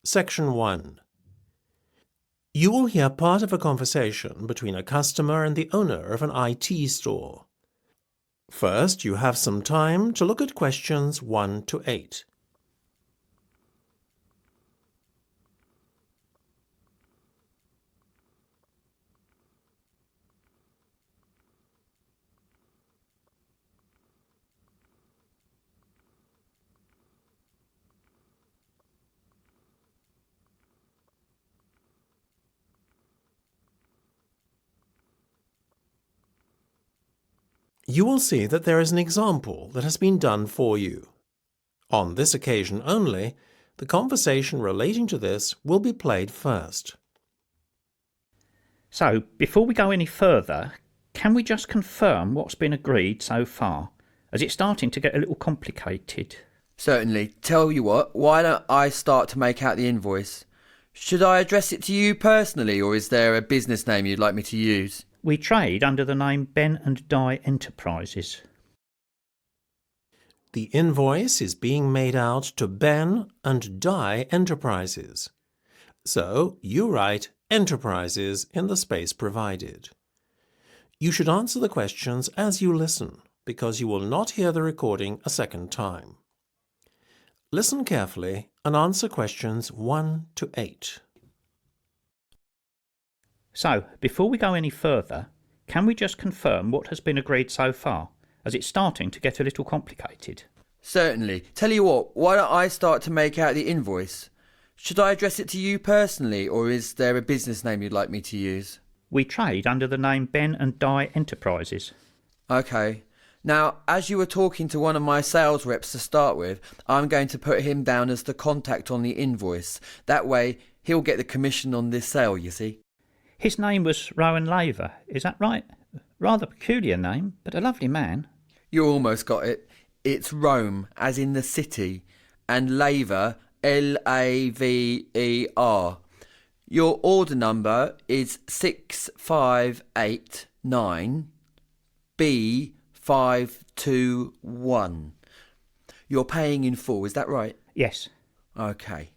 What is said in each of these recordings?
Section 1. You will hear part of a conversation between a customer and the owner of an IT store. First, you have some time to look at questions 1 to 8. You will see that there is an example that has been done for you. On this occasion only, the conversation relating to this will be played first. So, before we go any further, can we just confirm what's been agreed so far, as it's starting to get a little complicated? Certainly. Tell you what, why don't I start to make out the invoice? Should I address it to you personally, or is there a business name you'd like me to use? We trade under the name Ben and Di Enterprises. The invoice is being made out to Ben and Di Enterprises. So you write Enterprises in the space provided. You should answer the questions as you listen, because you will not hear the recording a second time. Listen carefully and answer questions 1 to 8. So, before we go any further, can we just confirm what has been agreed so far, as it's starting to get a little complicated? Certainly. Tell you what, why don't I start to make out the invoice? Should I address it to you personally, or is there a business name you'd like me to use? We trade under the name Ben and Di Enterprises. Okay. Now, as you were talking to one of my sales reps to start with, I'm going to put him down as the contact on the invoice. That way, he'll get the commission on this sale, you see. His name was Rowan Laver, is that right? Rather peculiar name, but a lovely man. You almost got it. It's Rome, as in the city, and Laver, Laver. Your order number is 6589B521. You're paying in full, is that right? Yes. Okay.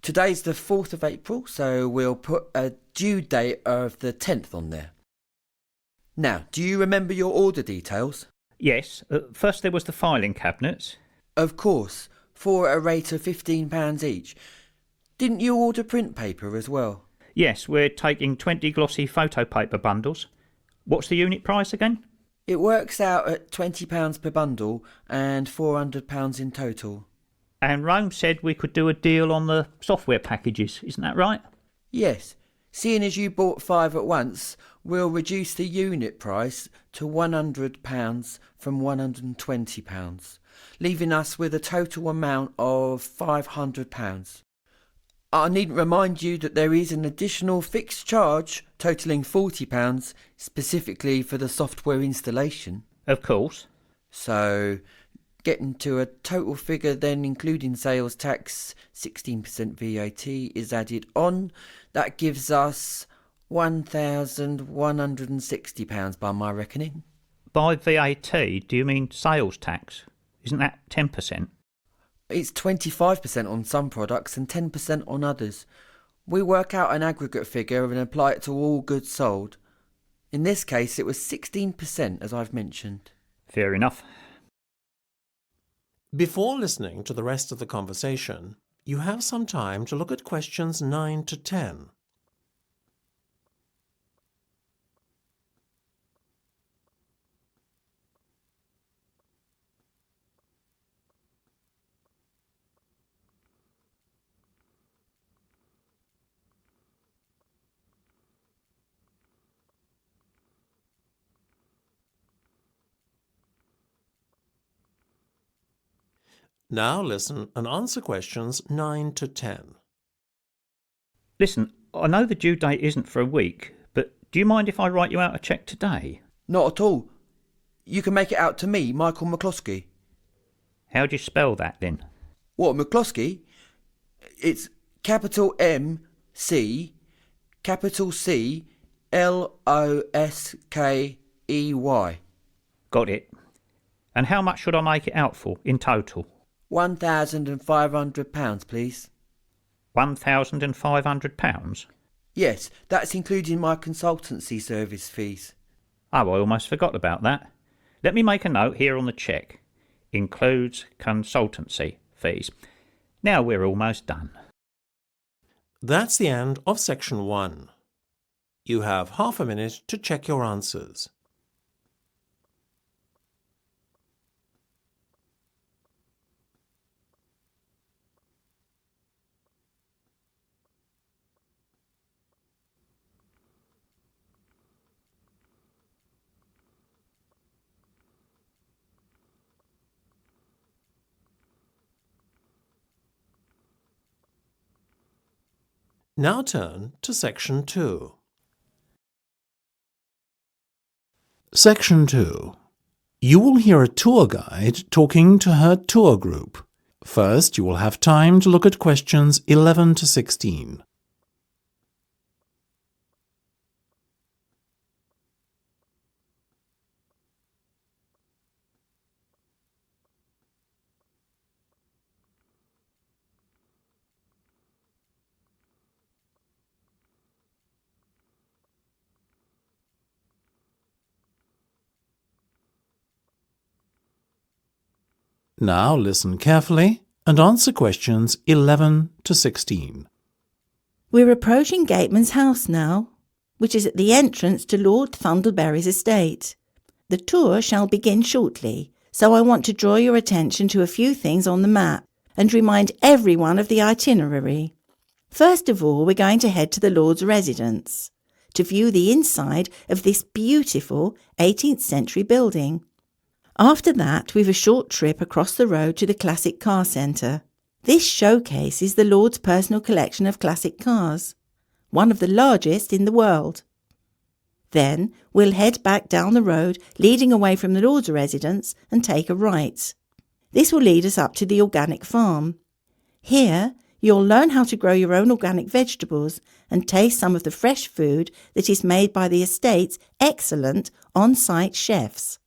Today's the 4th of April, so we'll put a due date of the 10th on there. Now, do you remember your order details? Yes. First there was the filing cabinets. Of course, for a rate of £15 each. Didn't you order print paper as well? Yes, we're taking 20 glossy photo paper bundles. What's the unit price again? It works out at £20 per bundle and £400 in total. And Rome said we could do a deal on the software packages, isn't that right? Yes. Seeing as you bought 5 at once, we'll reduce the unit price to £100 from £120, leaving us with a total amount of £500. I needn't remind you that there is an additional fixed charge totalling £40 specifically for the software installation. Of course. So, getting to a total figure then including sales tax, 16% VAT is added on. That gives us £1,160 by my reckoning. By VAT, do you mean sales tax? Isn't that 10%? It's 25% on some products and 10% on others. We work out an aggregate figure and apply it to all goods sold. In this case, it was 16%, as I've mentioned. Fair enough. Before listening to the rest of the conversation, you have some time to look at questions 9 to 10. Now listen and answer questions 9 to 10. Listen, I know the due date isn't for a week, but do you mind if I write you out a cheque today? Not at all. You can make it out to me, Michael McCloskey. How do you spell that then? What, McCloskey? It's capital M-C, capital C-L-O-S-K-E-Y. Got it. And how much should I make it out for in total? £1,500, please. £1,500? Yes, that's including my consultancy service fees. Oh, I almost forgot about that. Let me make a note here on the cheque. Includes consultancy fees. Now we're almost done. That's the end of section 1. You have half a minute to check your answers. Now turn to section 2. Section 2. You will hear a tour guide talking to her tour group. First, you will have time to look at questions 11 to 16. Now listen carefully and answer questions 11 to 16. We're approaching Gateman's house now, which is at the entrance to Lord Thundleberry's estate. The tour shall begin shortly, so I want to draw your attention to a few things on the map and remind everyone of the itinerary. First of all, we're going to head to the Lord's residence to view the inside of this beautiful 18th century building. After that, we've a short trip across the road to the Classic Car Centre. This showcases the Lord's personal collection of classic cars, one of the largest in the world. Then we'll head back down the road leading away from the Lord's residence and take a right. This will lead us up to the organic farm. Here you'll learn how to grow your own organic vegetables and taste some of the fresh food that is made by the estate's excellent on-site chefs.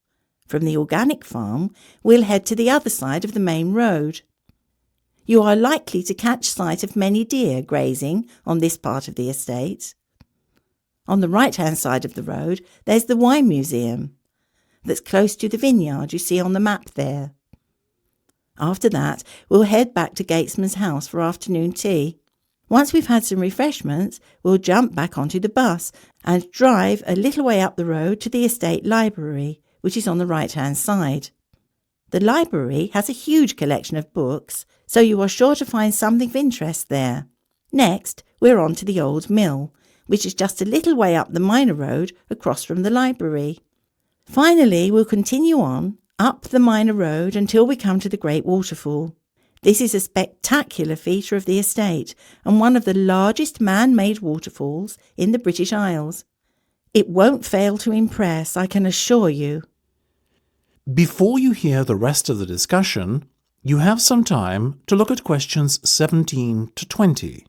From the organic farm, we'll head to the other side of the main road. You are likely to catch sight of many deer grazing on this part of the estate. On the right-hand side of the road, there's the wine museum that's close to the vineyard you see on the map there. After that, we'll head back to Gatesman's house for afternoon tea. Once we've had some refreshments, we'll jump back onto the bus and drive a little way up the road to the estate library, which is on the right-hand side. The library has a huge collection of books, so you are sure to find something of interest there. Next, we're on to the old mill, which is just a little way up the minor road across from the library. Finally, we'll continue on up the minor road until we come to the Great Waterfall. This is a spectacular feature of the estate and one of the largest man-made waterfalls in the British Isles. It won't fail to impress, I can assure you. Before you hear the rest of the discussion, you have some time to look at questions 17 to 20.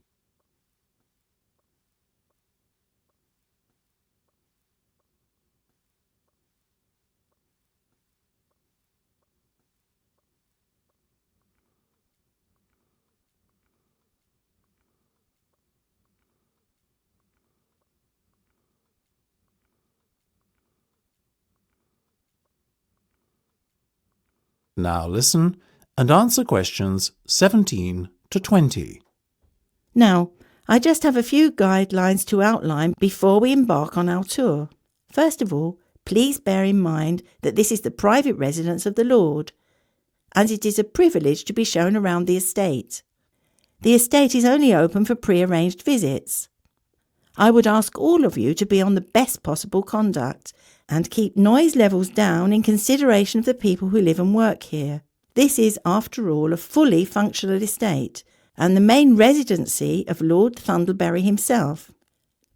Now listen and answer questions 17 to 20. Now, I just have a few guidelines to outline before we embark on our tour. First of all, please bear in mind that this is the private residence of the Lord, and it is a privilege to be shown around the estate. The estate is only open for pre-arranged visits. I would ask all of you to be on the best possible conduct and keep noise levels down in consideration of the people who live and work here. This is, after all, a fully functional estate and the main residency of Lord Thundleberry himself.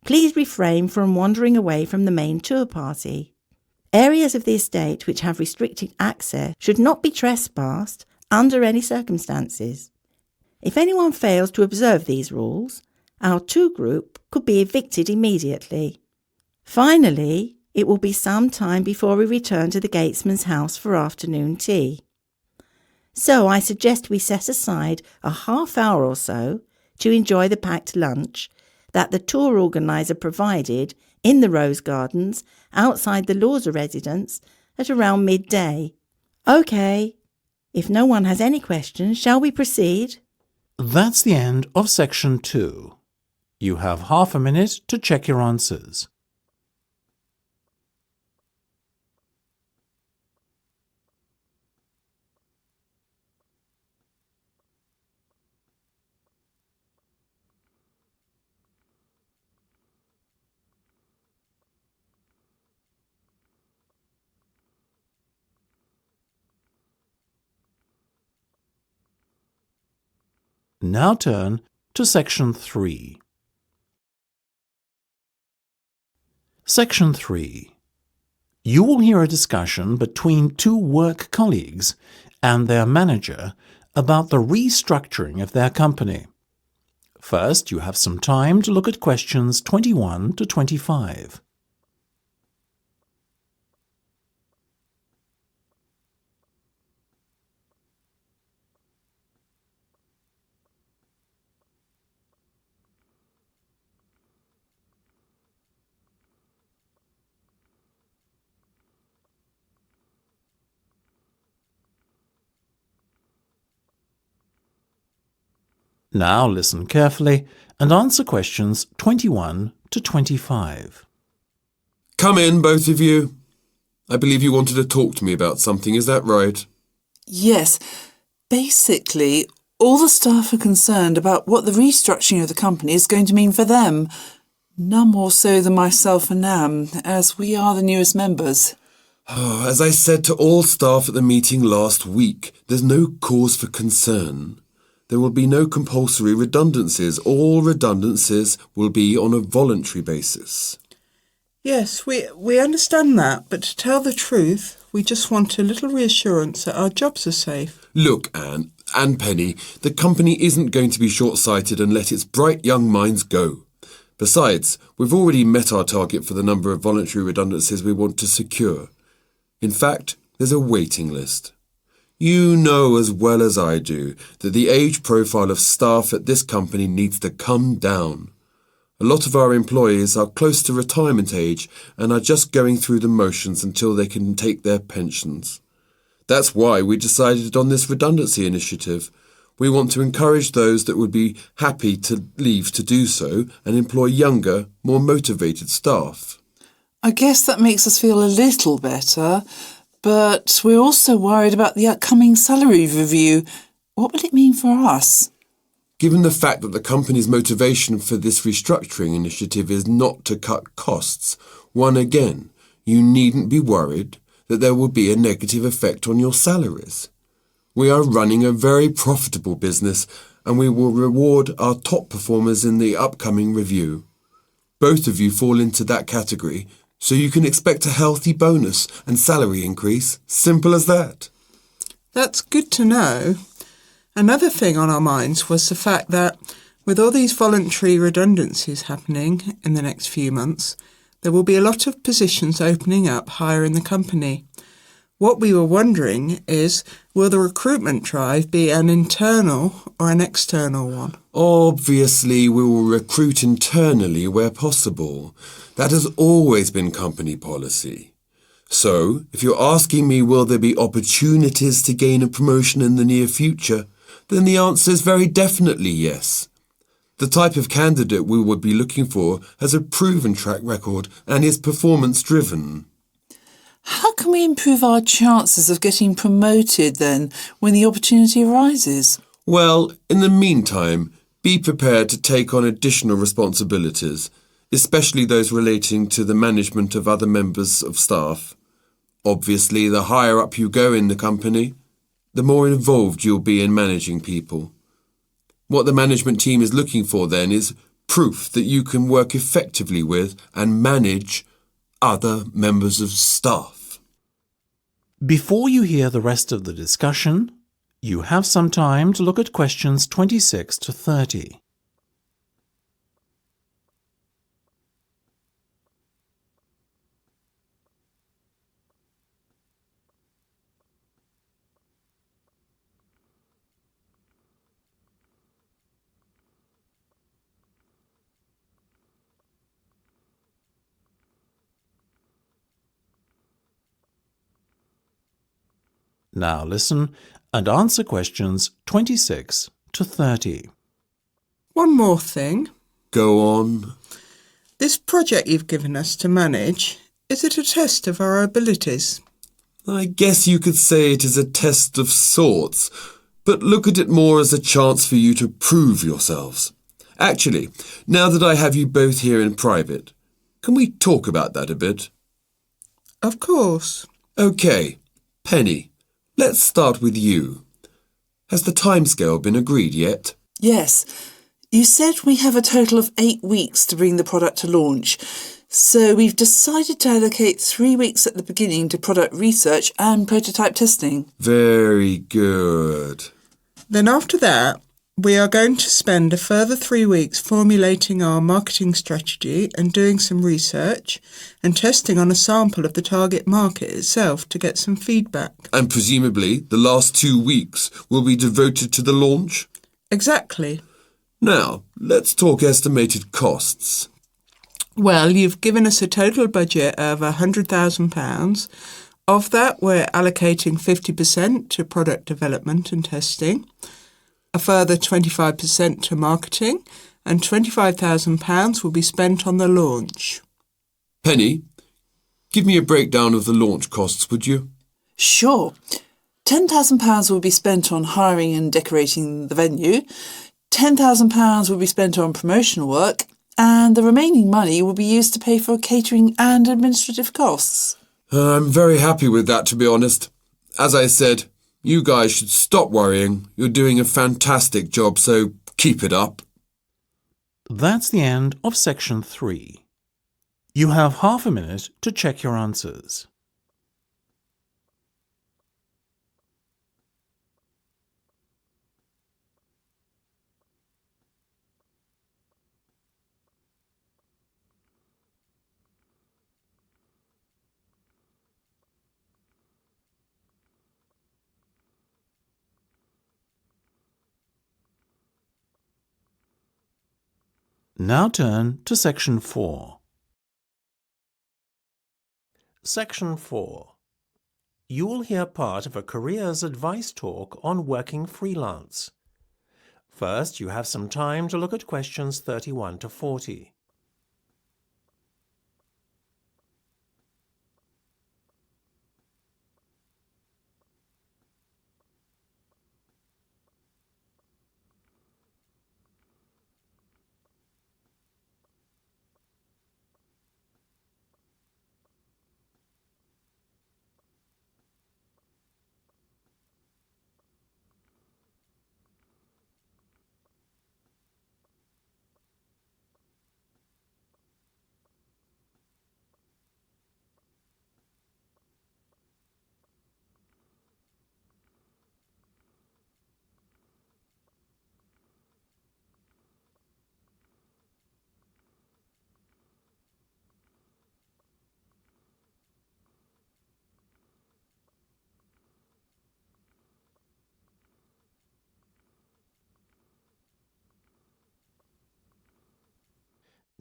Please refrain from wandering away from the main tour party. Areas of the estate which have restricted access should not be trespassed under any circumstances. If anyone fails to observe these rules, our tour group could be evicted immediately. Finally, it will be some time before we return to the Gatesman's house for afternoon tea. So I suggest we set aside a half hour or so to enjoy the packed lunch that the tour organiser provided in the Rose Gardens outside the Lawser residence at around midday. OK, if no one has any questions, shall we proceed? That's the end of section 2. You have half a minute to check your answers. Now turn to section 3. Section 3. You will hear a discussion between two work colleagues and their manager about the restructuring of their company. First, you have some time to look at questions 21 to 25. Now listen carefully and answer questions 21 to 25. Come in, both of you. I believe you wanted to talk to me about something, is that right? Yes. Basically, all the staff are concerned about what the restructuring of the company is going to mean for them. None more so than myself and Nam, as we are the newest members. As I said to all staff at the meeting last week, there's no cause for concern. There will be no compulsory redundancies. All redundancies will be on a voluntary basis. Yes, we understand that, but to tell the truth, we just want a little reassurance that our jobs are safe. Look, Anne and Penny, the company isn't going to be short-sighted and let its bright young minds go. Besides, we've already met our target for the number of voluntary redundancies we want to secure. In fact, there's a waiting list. You know as well as I do that the age profile of staff at this company needs to come down. A lot of our employees are close to retirement age and are just going through the motions until they can take their pensions. That's why we decided on this redundancy initiative. We want to encourage those that would be happy to leave to do so and employ younger, more motivated staff. I guess that makes us feel a little better, but we're also worried about the upcoming salary review. What will it mean for us? Given the fact that the company's motivation for this restructuring initiative is not to cut costs, you needn't be worried that there will be a negative effect on your salaries. We are running a very profitable business and we will reward our top performers in the upcoming review. Both of you fall into that category, so you can expect a healthy bonus and salary increase. Simple as that. That's good to know. Another thing on our minds was the fact that with all these voluntary redundancies happening in the next few months, there will be a lot of positions opening up higher in the company. What we were wondering is, will the recruitment drive be an internal or an external one? Obviously, we will recruit internally where possible. That has always been company policy. So, if you're asking me will there be opportunities to gain a promotion in the near future, then the answer is very definitely yes. The type of candidate we would be looking for has a proven track record and is performance-driven. How can we improve our chances of getting promoted then when the opportunity arises? Well, in the meantime, be prepared to take on additional responsibilities, especially those relating to the management of other members of staff. Obviously, the higher up you go in the company, the more involved you'll be in managing people. What the management team is looking for then is proof that you can work effectively with and manage other members of staff. Before you hear the rest of the discussion, you have some time to look at questions 26 to 30. Now listen and answer questions 26 to 30. One more thing. Go on. This project you've given us to manage, is it a test of our abilities? I guess you could say it is a test of sorts, but look at it more as a chance for you to prove yourselves. Actually, now that I have you both here in private, can we talk about that a bit? Of course. OK, Penny, let's start with you. Has the timescale been agreed yet? Yes. You said we have a total of 8 weeks to bring the product to launch. So we've decided to allocate 3 weeks at the beginning to product research and prototype testing. Very good. Then after that, we are going to spend a further 3 weeks formulating our marketing strategy and doing some research and testing on a sample of the target market itself to get some feedback. And presumably the last 2 weeks will be devoted to the launch? Exactly. Now, let's talk estimated costs. Well, you've given us a total budget of £100,000. Of that, we're allocating 50% to product development and testing, a further 25% to marketing, and £25,000 will be spent on the launch. Penny, give me a breakdown of the launch costs, would you? Sure. £10,000 will be spent on hiring and decorating the venue, £10,000 will be spent on promotional work, and the remaining money will be used to pay for catering and administrative costs. I'm very happy with that, to be honest. As I said, you guys should stop worrying. You're doing a fantastic job, so keep it up. That's the end of section 3. You have half a minute to check your answers. Now turn to section 4. Section 4. You will hear part of a careers advice talk on working freelance. First, you have some time to look at questions 31 to 40.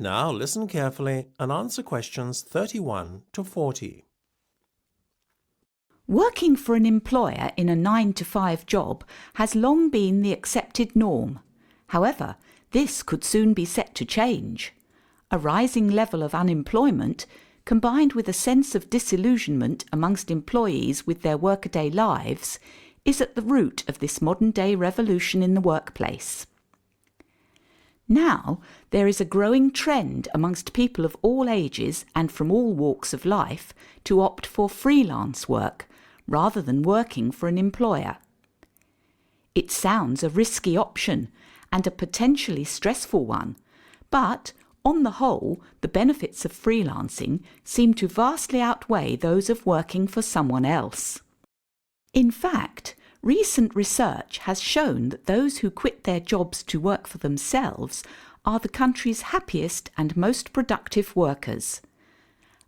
Now listen carefully and answer questions 31 to 40. Working for an employer in a 9-to-5 job has long been the accepted norm. However, this could soon be set to change. A rising level of unemployment, combined with a sense of disillusionment amongst employees with their workaday lives, is at the root of this modern-day revolution in the workplace. Now, there is a growing trend amongst people of all ages and from all walks of life to opt for freelance work rather than working for an employer. It sounds a risky option and a potentially stressful one, but on the whole, the benefits of freelancing seem to vastly outweigh those of working for someone else. In fact, recent research has shown that those who quit their jobs to work for themselves are the country's happiest and most productive workers.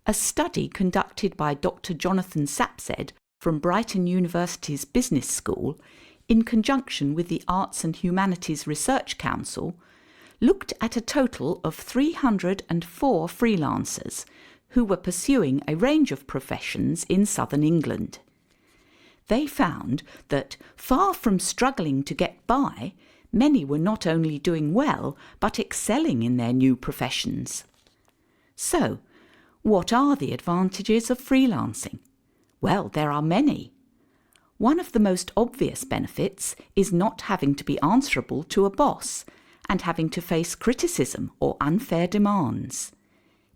A study conducted by Dr. Jonathan Sapsed from Brighton University's Business School, in conjunction with the Arts and Humanities Research Council, looked at a total of 304 freelancers who were pursuing a range of professions in southern England. they found that, far from struggling to get by, many were not only doing well, but excelling in their new professions. So, what are the advantages of freelancing? Well, there are many. One of the most obvious benefits is not having to be answerable to a boss and having to face criticism or unfair demands.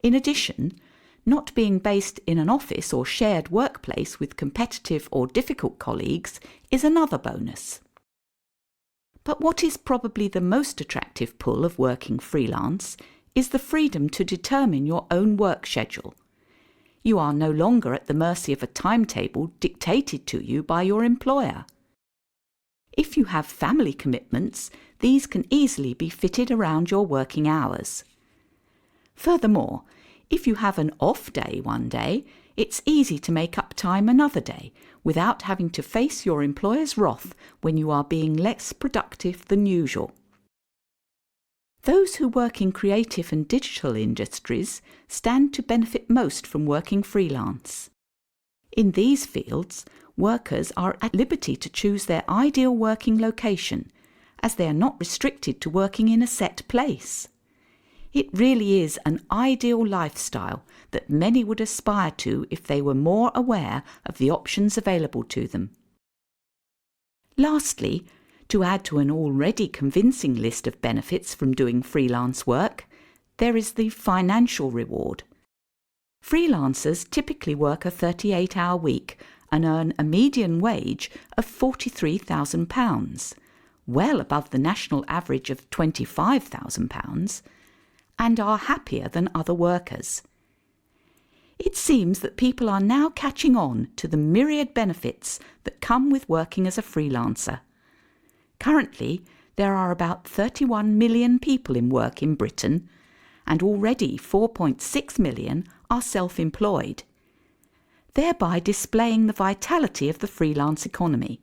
In addition, not being based in an office or shared workplace with competitive or difficult colleagues is another bonus. But what is probably the most attractive pull of working freelance is the freedom to determine your own work schedule. You are no longer at the mercy of a timetable dictated to you by your employer. If you have family commitments, these can easily be fitted around your working hours. Furthermore, if you have an off day one day, it's easy to make up time another day without having to face your employer's wrath when you are being less productive than usual. Those who work in creative and digital industries stand to benefit most from working freelance. In these fields, workers are at liberty to choose their ideal working location, as they are not restricted to working in a set place. It really is an ideal lifestyle that many would aspire to if they were more aware of the options available to them. Lastly, to add to an already convincing list of benefits from doing freelance work, there is the financial reward. Freelancers typically work a 38-hour week and earn a median wage of £43,000, well above the national average of £25,000, and are happier than other workers. It seems that people are now catching on to the myriad benefits that come with working as a freelancer. Currently, there are about 31 million people in work in Britain, and already 4.6 million are self-employed, thereby displaying the vitality of the freelance economy.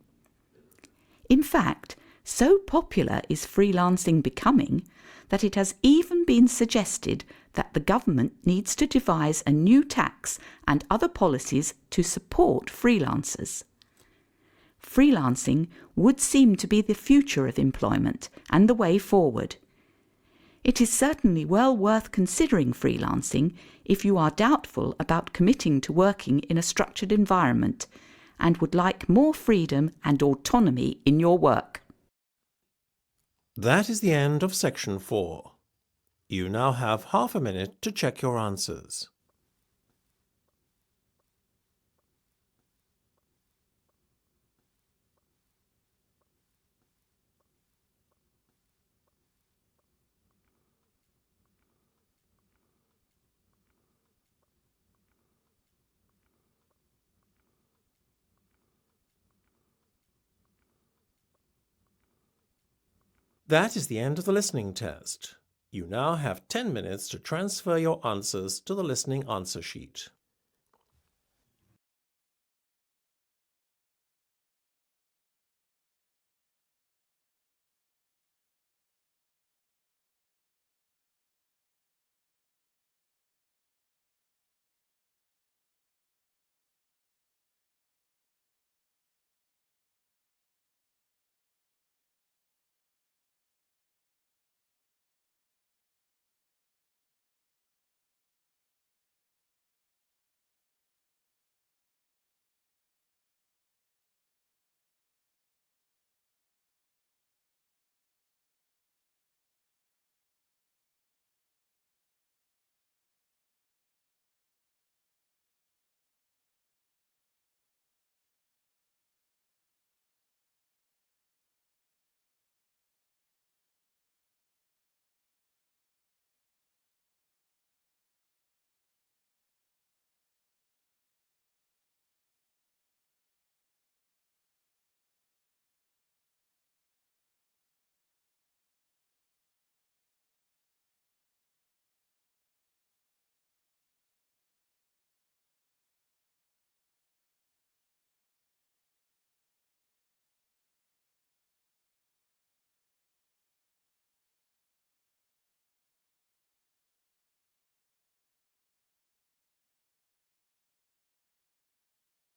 In fact, so popular is freelancing becoming that it has even been suggested that the government needs to devise a new tax and other policies to support freelancers. Freelancing would seem to be the future of employment and the way forward. It is certainly well worth considering freelancing if you are doubtful about committing to working in a structured environment and would like more freedom and autonomy in your work. That is the end of section 4. You now have half a minute to check your answers. That is the end of the listening test. You now have 10 minutes to transfer your answers to the listening answer sheet.